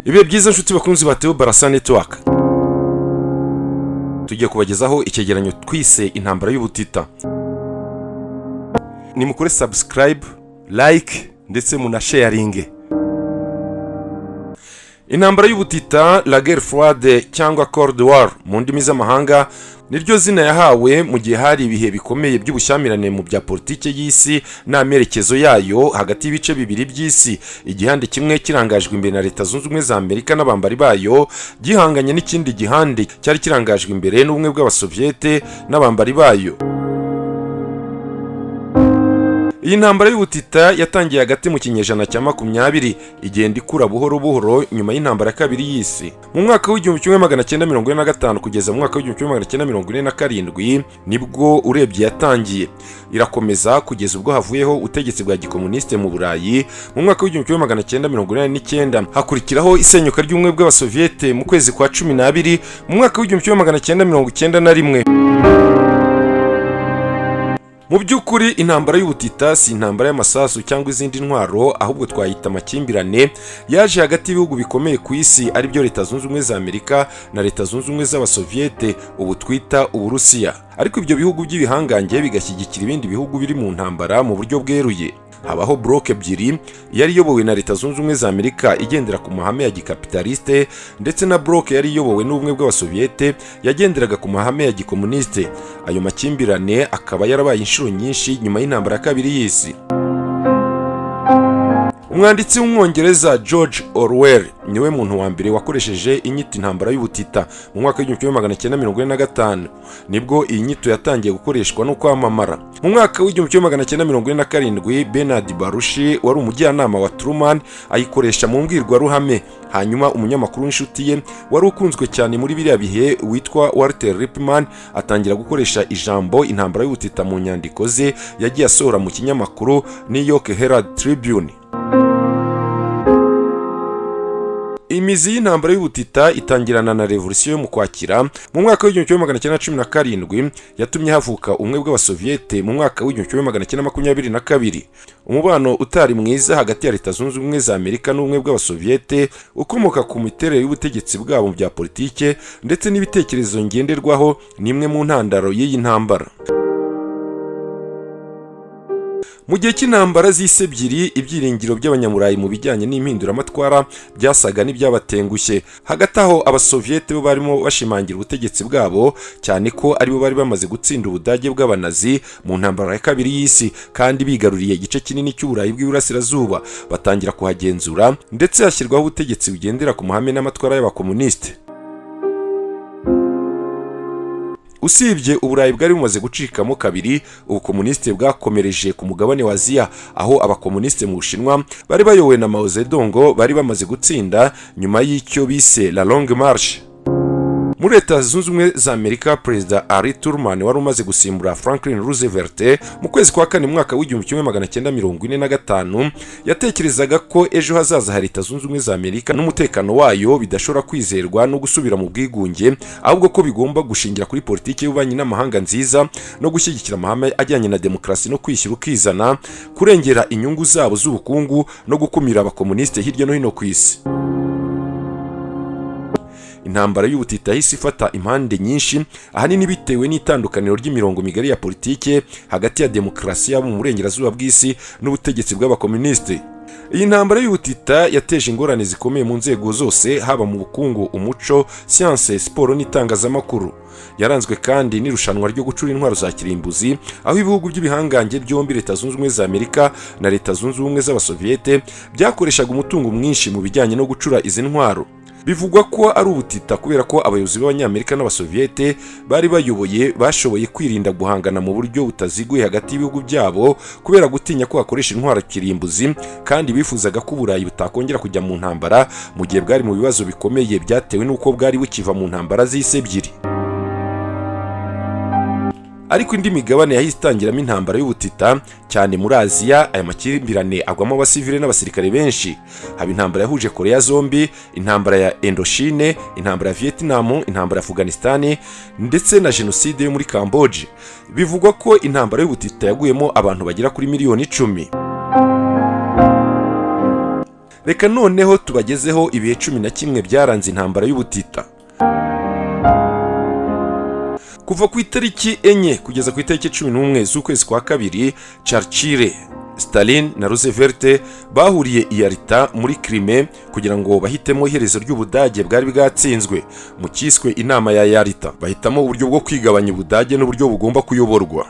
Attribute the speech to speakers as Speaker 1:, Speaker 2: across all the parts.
Speaker 1: Ibihe byiza nshuti bakunzi ba Birebana Network. Tugiye kubagezaho icyegeranyo twise intambara y'ubutita. Ni mukore subscribe, like ndetse muna sharing. Intambara y'ubutita, la guerre froide cyangwa cold war mu ndimi z'amahanga niryo zina yahawe mu gihe hari ibihe bikomeye by'ubushyamirane mu bya politike y'isi n'amerekezo yayo hagati y'ibice bibiri by'isi. Igihande kimwe kirangajwe imbere na Leta Zunze Ubumwe za Amerika n'abambari bayo, gihanganye n'ikindi gihande cyari kirangajwe imbere n'ubumwe bw'abasoviete n'abambari bayo. Iyi ntambara y'ubutita yatangiye hagati mu kinyejana cya 20 igenda ikura buhoro buhoro nyuma y'intambara ya kabiri y'isi. Mu mwaka w'1945 kugeza mu mwaka w'1947 nibwo urebye yatangiye. Irakomeza kugeza ubwo havuyeho ubutegetsi bwa gikomuniste mu Burayi mu mwaka w'1989. Hakurikiraho isenyuka ry'ubumwe bw'abasoviete mu kwezi kwa 12 mu mwaka w'1991. Mu by'ukuri intambara y'ubutita si intambara y'amasasu cyangwa izindi ntwaro, ahubwo twayita amakimbirane yaje hagati y'ibihugu bikomeye ku isi ari byo Leta Zunze Ubumwe za Amerika na Leta Zunze Ubumwe z'abasoviete, ubu twita Uburusiya. Ariko ibyo bihugu by'ibihangange bigashyigikira ibindi bihugu biri mu ntambara mu buryo bweruye. Habaho bloc ebyiri, yari iyobowe na Leta Zunze Ubumwe za Amerika igendera ku mahame ya gikapitaliste, ndetse na bloc yari iyobowe n'ubumwe bw'abasoviete yagenderaga ku mahame ya gikomuniste. Ayo makimbirane akaba yarabaye inshuro nyinshi nyuma y'intambara ya kabiri y'isi. Umwanditsi w'umwongereza George Orwell niwe muntu wa mbere wakoresheje inyito intambara y'ubutita mu mwaka w'1945. Nibwo iyi nyito yatangiye gukoreshwa no kwamamara. Mu mwaka w'1947 Bernard Barushi wari umujyanama wa Truman ayikoresha mu mbwirwaruhame. Hanyuma umunyamakuru w'inshuti ye wari ukunzwe cyane muri biriya bihe witwa Walter Lippmann atangira gukoresha ijambo intambara y'ubutita mu nyandiko ze yagiye asohora mu kinyamakuru New York Herald Tribune. Imizi y'intambara y'ubutita itangirana na revolution mu Kwakira mu mwaka w'1917 yatumye havuka umwe bw'abasoviete mu mwaka w'1922. Umubano utari mwiza hagati ya Leta Zunze Ubumwe za Amerika n'ubumwe bw'abasoviete ukomoka ku miterere y'ubutegetsi bwabo mu bya politike ndetse n'ibitekerezo ngenderwaho nimwe mu ntandaro y'iyi ntambara. Mu gihe cy'intambara z'isi ebyiri, ibyiringiro by'abanyamurayi mu bijyanye n'impinduramatwara byasaga n'ibyabatengushye. Hagati aho abasoviete bo barimo bashimangira ubutegetsi bwabo, cyane ko aribo bari bamaze gutsinda ubudage bw'abanazi mu ntambara ya kabiri y'isi kandi bigaruriye igice kinini cy'Uburayi bw'Iburasirazuba, batangira kuhagenzura ndetse hashyirwaho ubutegetsi bugendera ku mahame n'amatwara y'abakomuniste. Usibye Uburayi bwari bumaze gucikamo kabiri, ubukomuniste bwakomereje ku mugabane wa Aziya, aho abakomuniste mu Bushinwa bari bayobowe na Mao Zedong bari bamaze gutsinda nyuma y'icyo bise la Longue Marche. Muri Leta Zunze Ubumwe za Amerika, Perezida Harry Truman wari umaze gusimbura Franklin Roosevelt mu kwezi kwa 4 mwaka w'1945 yatekerezaga ko ejo hazaza ha Leta Zunze Ubumwe za Amerika n'umutekano wayo bidashobora kwizerwa no gusubira mu bwigunge, ahubwo ko bigomba gushingira kuri politiki y'ububanyi n'amahanga nziza no gushyigikira amahame ajyanye na demokarasi no kwishyira ukizana, kurengera inyungu zabo z'ubukungu no gukumira abakomuniste hirya no hino ku isi. Intambara y'ubutita yahise ifata impande nyinshi, ahanini bitewe n'itandukaniro ry'imirongo migari ya politike hagati ya demokarasi yabo mu burengerazuba bw'isi n'ubutegetsi bw'abakomuniste. Iyi ntambara y'ubutita yateje ingorane zikomeye mu nzego zose, haba mu bukungu, umuco, siyanse, siporo n'itangazamakuru. Yaranzwe kandi n'irushanwa ryo gucura intwaro za kirimbuzi, aho ibihugu by'ibihangange byombi Leta Zunze Ubumwe za Amerika na Leta Zunze Ubumwe z'abasoviete byakoreshaga umutungo mwinshi mu bijyanye no gucura izi ntwaro. Bivugwa ko ari ubutita kubera ko abayobozi b'Abanyamerika n'abasoviete bari bayoboye bashoboye kwirinda guhangana mu buryo butaziguye hagati y'ibihugu byabo kubera gutinya ko bakoresha intwaro kirimbuzi, kandi bifuzaga ko Uburayi butakongera kujya mu ntambara mu gihe bwari mu bibazo bikomeye byatewe n'uko bwari bukiva mu ntambara z'isi ebyiri. Ariko indi migabane yahise itangiramo intambara y'ubutita, cyane muri Aziya. Aya makimbirane agwamo abasivile n'abasirikare benshi. Haba intambara yahuje Korea zombi, intambara ya Indochine, intambara ya Vietnam, intambara ya Afghanistan ndetse na jenoside yo muri Cambodia. Bivugwa ko intambara y'ubutita yaguyemo abantu bagera kuri miliyoni 10. Reka noneho tubagezeho ibihe 11 byaranze intambara y'ubutita. Kuva ku itariki 4 kugeza ku itariki 11 z'ukwezi kwa kabiri, Churchill, Stalin na Roosevelt bahuriye i Yalta muri Crimea kugira ngo bahitemo iherezo ry'Ubudage bwari bwatsinzwe mu cyiswe inama ya Yalta. Bahitamo uburyo bwo kwigabanya Ubudage n'uburyo bugomba kuyoborwa.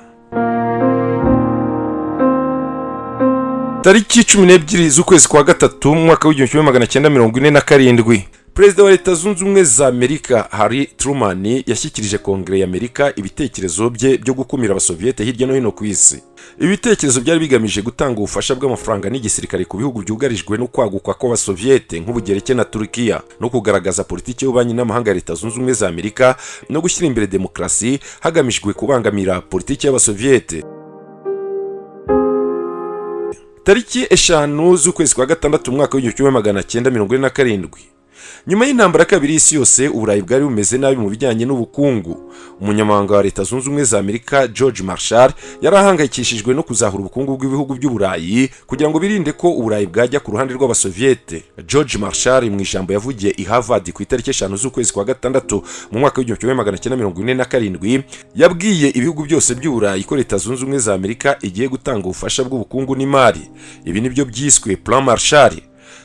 Speaker 1: Tariki 12 z'ukwezi kwa gatatu mu mwaka w'1947, Perezida wa Leta Zunze Ubumwe za Amerika Harry Truman yashyikirije Kongere ya Amerika ibitekerezo bye byo gukumira abasoviyete hirya no hino ku isi. Ibitekerezo byari bigamije gutanga ubufasha bw'amafaranga n'igisirikare ku bihugu byugarijwe no kwaguka kw'abasoviyete nk'Ubugereki na Turukiya, no kugaragaza politiki y'ububanyi n'amahanga ya Leta Zunze Ubumwe za Amerika no gushyira imbere demokarasi hagamijwe kubangamira politiki y'abasoviyete. Tariki 5 z'ukwezi kwa gatandatu mu mwaka w'1947, nyuma y'intambara kabiri y'isi yose, Uburayi bwari bumeze nabi mu bijyanye n'ubukungu. Umunyamabanga wa Leta Zunze Ubumwe za Amerika George Marshall yarahangayikishijwe no kuzahura ubukungu bw'ibihugu by'Uburayi kugira ngo birinde ko Uburayi bwajya ku ruhande rw'abasoviyete. George Marshall mu ijambo yavugiye i Harvard ku itariki 5 z'ukwezi kwa gatandatu mu mwaka w'1947, yabwiye ibihugu byose by'Uburayi ko Leta Zunze Ubumwe za Amerika igiye gutanga ubufasha bw'ubukungu n'imari. Ibi nibyo byiswe Plan Marshall.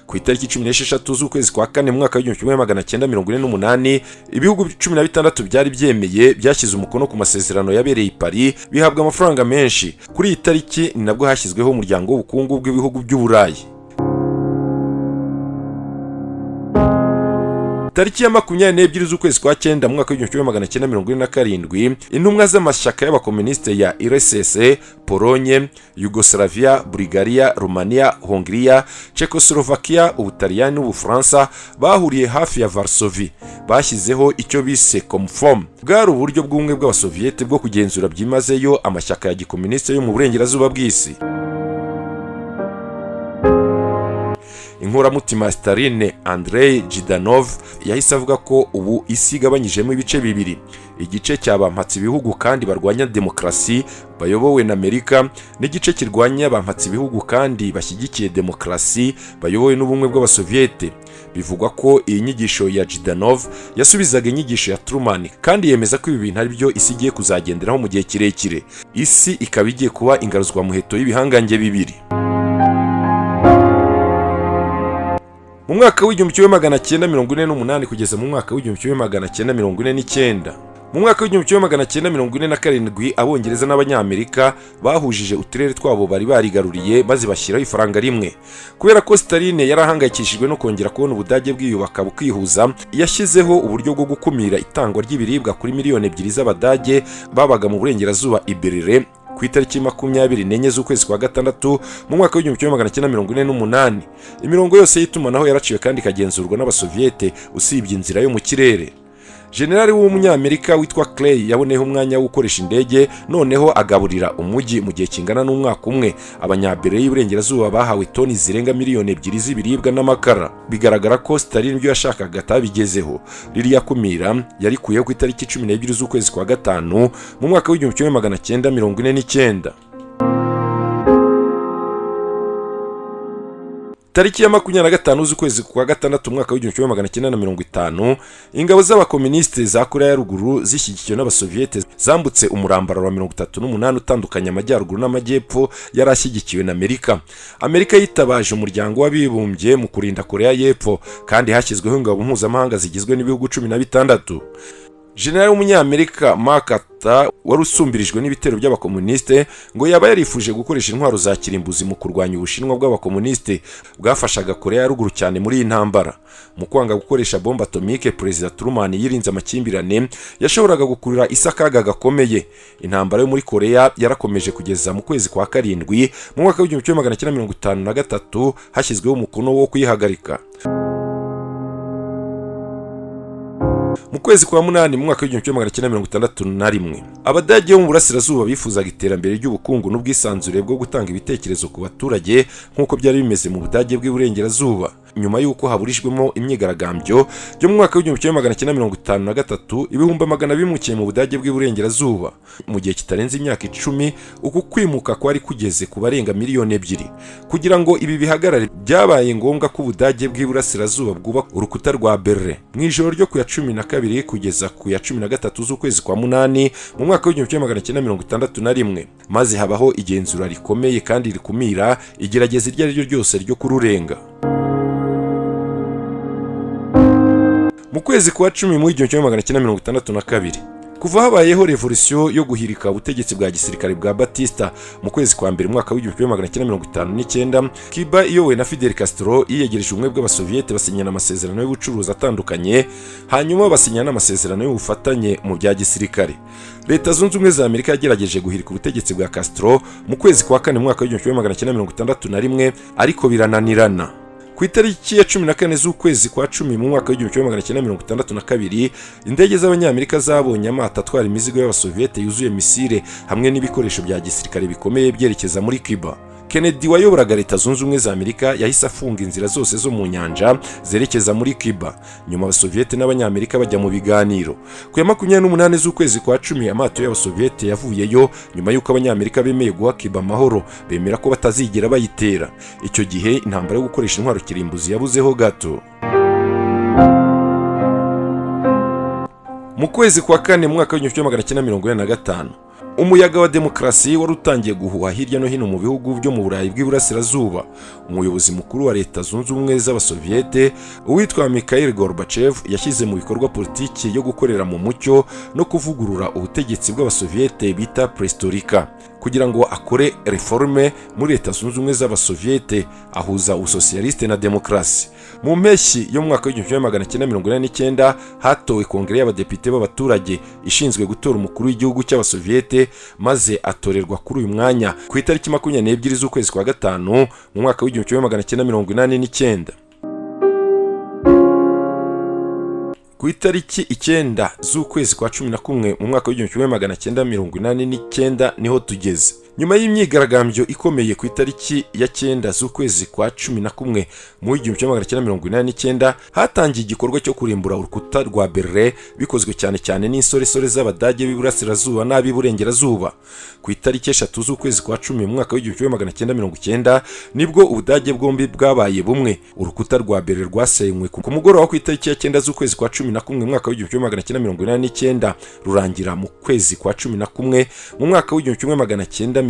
Speaker 1: Ku itariki 16 z'ukwezi kwa kane mu mwaka w'1948, ibihugu 16 byari byemeye byashyize umukono ku masezerano yabereye i Paris, bihabwa amafaranga menshi. Kuri iyi tariki ni nabwo hashyizweho umuryango w'ubukungu bw'ibihugu by'Uburayi. Tariki ya 22 z'ukwezi kwa 9 mu mwaka w'1947, intumwa z'amashyaka y'abakomuniste ya USSR, Polonye, Yugoslavia, Bulgaria, Romania, Hongria, Czechoslovakia, Ubutaliyani n'Ubufaransa bahuriye hafi ya Varsovie. Bashyizeho icyo bise Comform, bwari uburyo bw'ubumwe bw'abasoviyete bwo kugenzura byimazeyo amashyaka ya gikomuniste yo mu burengerazuba bw'isi. Inkoramutima Stalin Andrei Zhdanov yahise avuga ko ubu isi igabanyijemo ibice bibiri: igice cy'abampatsi ibihugu kandi barwanya demokarasi bayobowe na Amerika, n'igice kirwanya abampatsi ibihugu kandi bashyigikiye demokarasi bayobowe n'ubumwe bw'abasoviyete. Bivugwa ko iyi nyigisho ya Zhdanov yasubizaga inyigisho ya Truman, kandi yemeza ko ibi bintu ari byo isi igiye kuzagenderaho mu gihe kirekire. Isi ikaba igiye kuba ingaruzwa muheto y'ibihangange bibiri. Mu mwaka w'1948 kugeza mu mwaka w'1949, mu mwaka w'1947, Abongereza n'Abanyamerika bahujije uturere twabo bari barigaruriye maze bashyiraho ifaranga rimwe. Kubera ko Stalin yarahangayikishijwe no kongera kubona Ubudage bwiyubaka bukihuza, yashyizeho uburyo bwo gukumira itangwa ry'ibiribwa kuri miliyoni 2 z'Abadage babaga mu burengerazuba i Bihe ku itariki 24 z'ukwezi kwa gatandatu mu mwaka w'1948. Imirongo yose y'itumanaho yaraciwe kandi ikagenzurwa n'abasoviyete usibye inzira yo mu kirere. Generali w'umunyamerika witwa Clay yaboneyeho umwanya wo gukoresha indege, noneho agaburira umujyi mu gihe kingana n'umwaka umwe. Abanyabere y'Iburengerazuba bahawe toni zirenga miliyoni 2 z'ibiribwa n'amakara. Bigaragara ko Stalin ibyo yashakaga atabigezeho. Ririya kumira yarikuyeho ku itariki 12 z'ukwezi kwa gatanu mu mwaka w'1949. Tariki ya 25 z'ukwezi kwa gatandatu mwaka w'1950, ingabo z'abakomuniste za Korea ya Ruguru zishyigikiwe n'abasoviyete zambutse umurambaro wa 38 utandukanya amajyaruguru n'amajyepfo yarashyigikiwe na Amerika. Amerika yitabaje umuryango w'abibumbye mu kurinda Korea y'Epfo, kandi hashyizweho ingabo mpuzamahanga zigizwe n'ibihugu 16. General w'umunyamerika Mark wari usumbirijwe n'ibitero by'abakomuniste ngo yaba yarifuje gukoresha intwaro za kirimbuzi mu kurwanya Ubushinwa bw'abakomuniste bwafashaga Korea ya Ruguru cyane muri iyi ntambara. Mu kwanga gukoresha bomba atomike, Perezida Truman yirinze amakimbirane yashoboraga gukurura isakaga gakomeye. Intambara yo muri Korea yarakomeje kugeza mu kwezi kwa karindwi mu mwaka w'1953 hashyizweho umukono wo kuyihagarika. Mu kwezi kwa munani mu mwaka w'1961, Abadage bo mu burasirazuba bifuzaga iterambere ry'ubukungu n'ubwisanzure bwo gutanga ibitekerezo ku baturage nk'uko byari bimeze mu Budage bw'Iburengerazuba. nyuma y'uko haburijwemo imyigaragambyo yo mu mwaka w'1953 ibihumbi magana bimukiye mu Budage bw'iburengerazuba. Mu gihe kitarenze imyaka 10 uku kwimuka kwari kugeze ku barenga miliyoni 2. Kugira ngo ibi bihagarare byabaye ngombwa ko Ubudage bw'iburasirazuba bwubaka urukuta rwa Berlin mu ijoro ryo ku ya 12 kugeza ku ya 13 z'ukwezi kwa munani mu mwaka w'1961, maze habaho igenzura rikomeye kandi rikumira igerageza iryo ari ryo ryose ryo kururenga. Mu kwezi kwa 10 mu 1962, kuva habayeho revolution yo guhirika ubutegetsi bwa gisirikare bwa Batista mu kwezi kwa mbere mwaka w'1959, Cuba iyobowe na Fidel Castro yiyegereje ubumwe bw'Abasoviete basinyana amasezerano y'ubucuruzi atandukanye, hanyuma basinyana n'amasezerano y'ubufatanye mu bya gisirikare. Leta Zunze Ubumwe za Amerika yagerageje guhirika ubutegetsi bwa Castro mu kwezi kwa 4 mwaka w'1961, ariko birananirana. Ku itariki ya 14 z'ukwezi kwa 10 mu mwaka w'1962, indege z'Abanyamerika zabonye amato atwara imizigo y'Abasoviete yuzuye misile hamwe n'ibikoresho bya gisirikare bikomeye byerekeza muri Cuba. Kennedy wayoboraga Leta Zunze Ubumwe za Amerika yahise afunga inzira zose zo mu nyanja zerekeza muri Cuba. Nyuma Abasoviete n'Abanyamerika bajya mu biganiro. Ku ya 28 z'ukwezi kwa 10 amato y'Abasoviete yavuyeyo nyuma y'uko Abanyamerika bemeye guha Cuba amahoro, bemera ko batazigera bayitera. Icyo gihe intambara yo gukoresha intwaro kirimbuzi yabuzeho gato. Mu kwezi kwa 4 mu mwaka w'1945, umuyaga wa demokarasi wari utangiye guhuha hirya no hino mu bihugu byo mu Burayi bw'iburasirazuba. Umuyobozi mukuru wa Leta Zunze Ubumwe z'Abasoviete uwitwa Mikhail Gorbachev yashyize mu bikorwa politiki yo gukorera mu mucyo no kuvugurura ubutegetsi bw'Abasoviete bita Perestroika, kugira ngo akore reforme muri Leta Zunze Ubumwe z'Abasoviete, ahuza ubusosiyaliste na demokarasi. Mu mpeshyi yo mu mwaka w'1989 hatowe kongere y'abadepite b'abaturage ishinzwe gutora umukuru w'igihugu cy'Abasoviete, maze atorerwa kuri uyu mwanya ku itariki 22 z'ukwezi kwa 5 mu mwaka w'1989. Ku itariki 9 z'ukwezi kwa 11 mu mwaka w'1989 niho tugeze. Nyuma y'imyigaragambyo ikomeye ku itariki ya 9 z'ukwezi kwa 11 mu 1989, hatangiye igikorwa cyo kurimbura urukuta rwa Berlin, bikozwe cyane cyane n'insoresore z'Abadage b'iburasirazuba n'ab'iburengerazuba. Ku itariki 3 z'ukwezi kwa 10 mu mwaka w'1990 nibwo Ubudage bwombi bwabaye bumwe. Urukuta rwa Berlin rwasenywe ku mugoroba ku itariki ya 9 z'ukwezi kwa 11 mu mwaka w'1989, rurangira mu kwezi kwa 11 mu mwaka w'1991.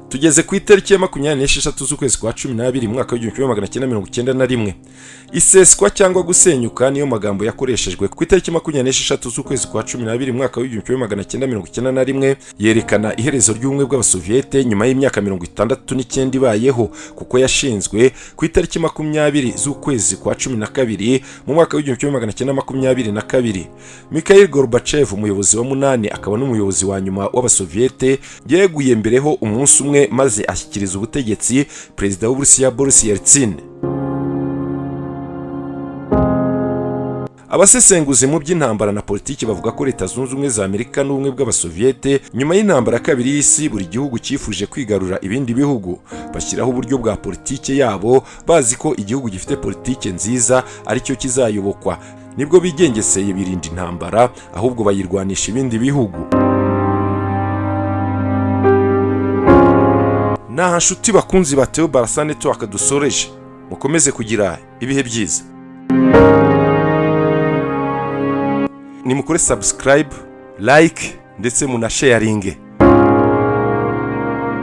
Speaker 1: Tugeze ku itariki ya 26 z'ukwezi kwa 12 mu mwaka w'1991. Iseswa cyangwa gusenyuka niyo magambo yakoreshejwe ku itariki 26 z'ukwezi kwa 12 mu mwaka w'1991, yerekana iherezo ry'ubumwe bw'Abasoviete nyuma y'imyaka 69 ibayeho, kuko yashinzwe ku itariki 20 z'ukwezi kwa 12 mu mwaka w'1922. Mikhail Gorbachev, umuyobozi wa 8 akaba n'umuyobozi wa nyuma w'Abasoviete, yeguye mbereho umunsi umwe maze ashyikiriza ubutegetsi Perezida w'Uburusiya Boris Yeltsin. Abasesenguzi mu by'intambara na politiki bavuga ko Leta Zunze Ubumwe za Amerika n'ubumwe bw'Abasoviete nyuma y'intambara ya kabiri y'isi buri gihugu cyifuje kwigarura ibindi bihugu, bashyiraho uburyo bwa politiki yabo bazi ko igihugu gifite politiki nziza aricyo kizayobokwa. Nibwo bigengeseye birinda intambara, ahubwo bayirwanisha ibindi bihugu. Naha nshuti bakunzi ba Theo Barasane twakadusoreje, mukomeze kugira ibihe byiza. Nimukore subscribe, like ndetse munasharinge.